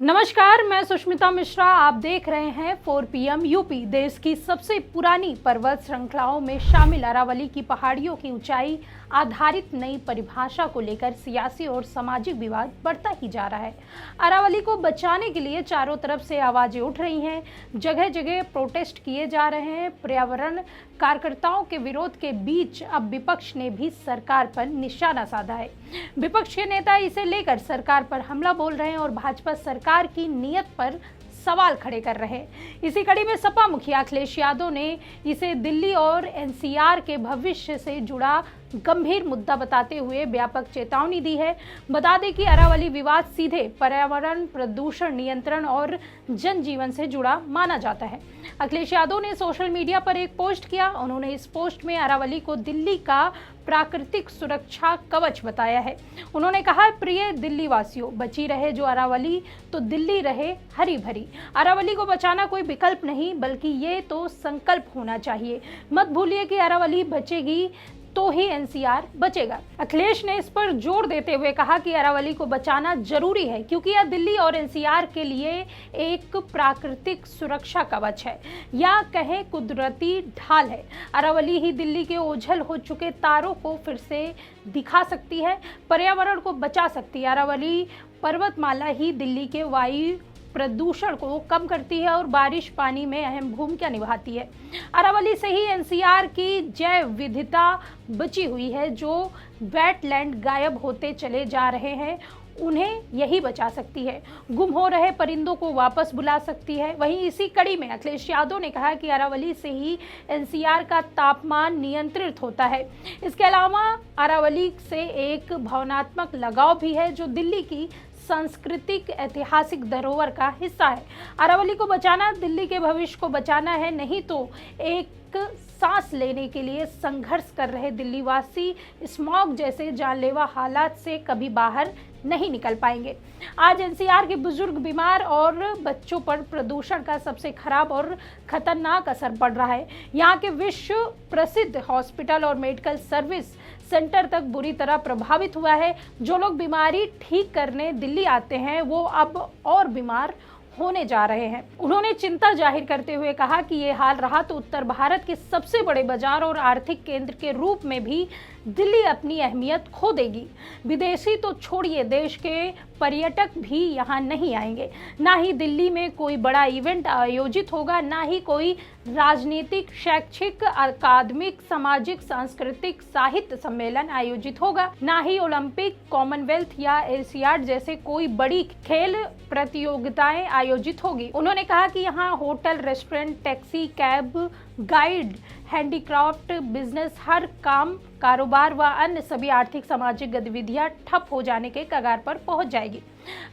नमस्कार, मैं सुष्मिता मिश्रा। आप देख रहे हैं 4 PM यूपी। देश की सबसे पुरानी पर्वत श्रृंखलाओं में शामिल अरावली की पहाड़ियों की ऊंचाई आधारित नई परिभाषा को लेकर सियासी और सामाजिक विवाद बढ़ता ही जा रहा है। अरावली को बचाने के लिए चारों तरफ से आवाजें उठ रही हैं, जगह जगह प्रोटेस्ट किए जा रहे हैं। पर्यावरण कार्यकर्ताओं के विरोध के बीच अब विपक्ष ने भी सरकार पर निशाना साधा है। विपक्ष के नेता इसे लेकर सरकार पर हमला बोल रहे हैं और भाजपा सरकार की नीयत पर सवाल खड़े कर रहे हैं। इसी कड़ी में सपा मुखिया अखिलेश यादव ने इसे दिल्ली और एनसीआर के भविष्य से जुड़ा गंभीर मुद्दा बताते हुए व्यापक चेतावनी दी है। बता दें कि अरावली विवाद सीधे पर्यावरण प्रदूषण नियंत्रण और जनजीवन से जुड़ा माना जाता है। अखिलेश यादव ने सोशल मीडिया पर एक पोस्ट किया। उन्होंने इस पोस्ट में अरावली को दिल्ली का प्राकृतिक सुरक्षा कवच बताया है। उन्होंने कहा, प्रिय दिल्ली वासियों, बची रहे जो अरावली तो दिल्ली रहे हरी भरी। अरावली को बचाना कोई विकल्प नहीं, बल्कि ये तो संकल्प होना चाहिए। मत भूलिए कि अरावली बचेगी तो ही एनसीआर बचेगा। अखिलेश ने इस पर जोर देते हुए कहा कि अरावली को बचाना जरूरी है, क्योंकि यह दिल्ली और एनसीआर के लिए एक प्राकृतिक सुरक्षा कवच है, या कहें कुदरती ढाल है। अरावली ही दिल्ली के ओझल हो चुके तारों को फिर से दिखा सकती है, पर्यावरण को बचा सकती है। अरावली पर्वतमाला ही दिल्ली के वायु प्रदूषण को कम करती है और बारिश पानी में अहम भूमिका निभाती है। अरावली से ही एनसीआर की जैव विविधता बची हुई है। जो वेटलैंड गायब होते चले जा रहे हैं, उन्हें यही बचा सकती है। गुम हो रहे परिंदों को वापस बुला सकती है। वहीं इसी कड़ी में अखिलेश यादव ने कहा कि अरावली से ही एनसीआर का तापमान नियंत्रित होता है। इसके अलावा अरावली से एक भावनात्मक लगाव भी है, जो दिल्ली की सांस्कृतिक ऐतिहासिक धरोहर का हिस्सा है। अरावली को बचाना दिल्ली के भविष्य को बचाना है, नहीं तो एक सांस लेने के लिए संघर्ष कर रहे दिल्लीवासी स्मॉग जैसे जानलेवा हालात से कभी बाहर नहीं निकल पाएंगे। आज एनसीआर के बुजुर्ग, बीमार और बच्चों पर प्रदूषण का सबसे खराब और खतरनाक असर पड़ रहा है। यहाँ के विश्व प्रसिद्ध हॉस्पिटल और मेडिकल सर्विस सेंटर तक बुरी तरह प्रभावित हुआ है। जो लोग बीमारी ठीक करने दिल्ली आते हैं, वो अब और बीमार होने जा रहे हैं। उन्होंने चिंता जाहिर करते हुए कहा कि ये हाल रहा तो उत्तर भारत के सबसे बड़े बाजार और आर्थिक केंद्र के रूप में भी दिल्ली अपनी अहमियत खो देगी। विदेशी तो छोड़िए, देश के पर्यटक भी यहाँ नहीं आएंगे। ना ही दिल्ली में कोई बड़ा इवेंट आयोजित होगा, ना ही कोई राजनीतिक, शैक्षिक, अकादमिक, सामाजिक, सांस्कृतिक, साहित्य सम्मेलन आयोजित होगा, ना ही ओलंपिक, कॉमनवेल्थ या एशियाड जैसे कोई बड़ी खेल प्रतियोगिताएं आयोजित होगी। उन्होंने कहा कि यहाँ hotel, restaurant, taxi, cab, guide, handicraft business, हर काम, कारोबार व अन्य सभी आर्थिक सामाजिक गतिविधियां ठप हो जाने के कगार पर पहुंच जाएगी।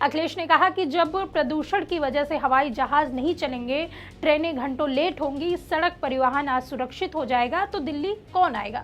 अखिलेश ने कहा कि जब प्रदूषण की वजह से हवाई जहाज नहीं चलेंगे, ट्रेनें घंटों लेट होंगी, सड़क परिवहन असुरक्षित हो जाएगा, तो दिल्ली कौन आएगा।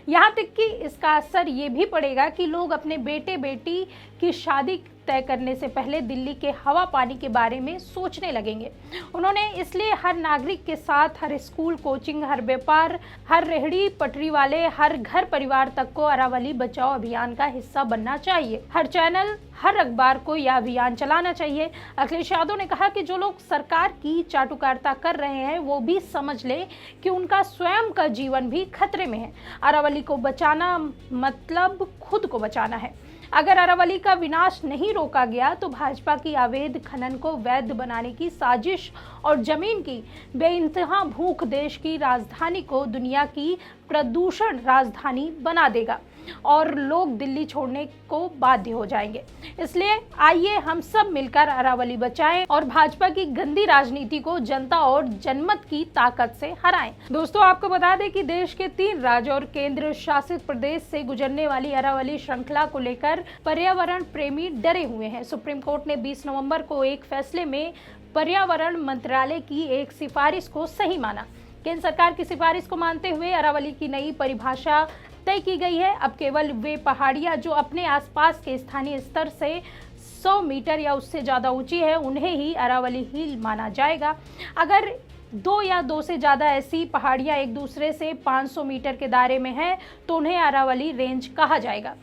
यहाँ तक कि इसका असर ये भी पड़ेगा कि लोग अपने बेटे बेटी की शादी तय करने से पहले दिल्ली के हवा पानी के बारे में सोचने लगेंगे। उन्होंने इसलिए हर नागरिक के साथ हर स्कूल, कोचिंग, हर व्यापार, हर रेहड़ी पटरी वाले, हर घर परिवार तक को अरावली बचाओ अभियान का हिस्सा बनना चाहिए। हर चैनल, हर अखबार को यह अभियान चलाना चाहिए। अखिलेश यादव ने कहा कि जो लोग सरकार की चाटुकारिता कर रहे हैं, वो भी समझ ले कि उनका स्वयं का जीवन भी खतरे में है। अरावली को बचाना मतलब खुद को बचाना है। अगर अरावली का विनाश नहीं रोका गया तो भाजपा की अवैध खनन को वैध बनाने की साजिश और जमीन की बेइंतहा भूख देश की राजधानी को दुनिया की प्रदूषण राजधानी बना देगा और लोग दिल्ली छोड़ने को बाध्य हो जाएंगे। इसलिए आइए हम सब मिलकर अरावली बचाएं और भाजपा की गंदी राजनीति को जनता और जनमत की ताकत से हराएं। दोस्तों, आपको बता दें कि देश के 3 राज्य और केंद्र शासित प्रदेश से गुजरने वाली अरावली श्रृंखला को लेकर पर्यावरण प्रेमी डरे हुए हैं। सुप्रीम कोर्ट ने 20 नवंबर को एक फैसले में पर्यावरण मंत्रालय की एक सिफारिश को सही माना। केंद्र सरकार की सिफारिश को मानते हुए अरावली की नई परिभाषा तय की गई है। अब केवल वे पहाड़ियां जो अपने आसपास के स्थानीय स्तर से 100 मीटर या उससे ज़्यादा ऊंची है, उन्हें ही अरावली हिल माना जाएगा। अगर दो या दो से ज़्यादा ऐसी पहाड़ियाँ एक दूसरे से 500 मीटर के दायरे में हैं तो उन्हें अरावली रेंज कहा जाएगा।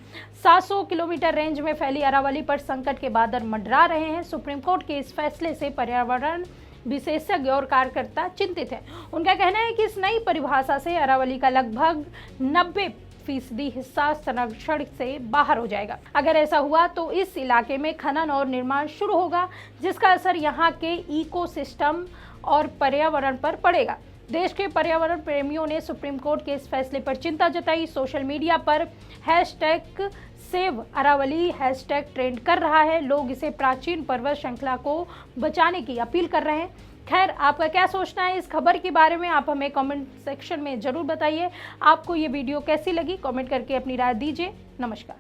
700 किलोमीटर रेंज में फैली अरावली पर संकट के बादल मंडरा रहे हैं। सुप्रीम कोर्ट के इस फैसले से पर्यावरण विशेषज्ञ और कार्यकर्ता चिंतित हैं। उनका कहना है कि इस नई परिभाषा से अरावली का लगभग 90% हिस्सा संरक्षण से बाहर हो जाएगा। अगर ऐसा हुआ तो इस इलाके में खनन और निर्माण शुरू होगा, जिसका असर यहाँ के इकोसिस्टम और पर्यावरण पर पड़ेगा। देश के पर्यावरण प्रेमियों ने सुप्रीम कोर्ट के इस फैसले पर चिंता जताई। सोशल मीडिया पर #SaveAravali हैशटैग ट्रेंड कर रहा है। लोग इसे प्राचीन पर्वत श्रृंखला को बचाने की अपील कर रहे हैं। खैर, आपका क्या सोचना है इस खबर के बारे में, आप हमें कमेंट सेक्शन में जरूर बताइए। आपको ये वीडियो कैसी लगी, कमेंट करके अपनी राय दीजिए। नमस्कार।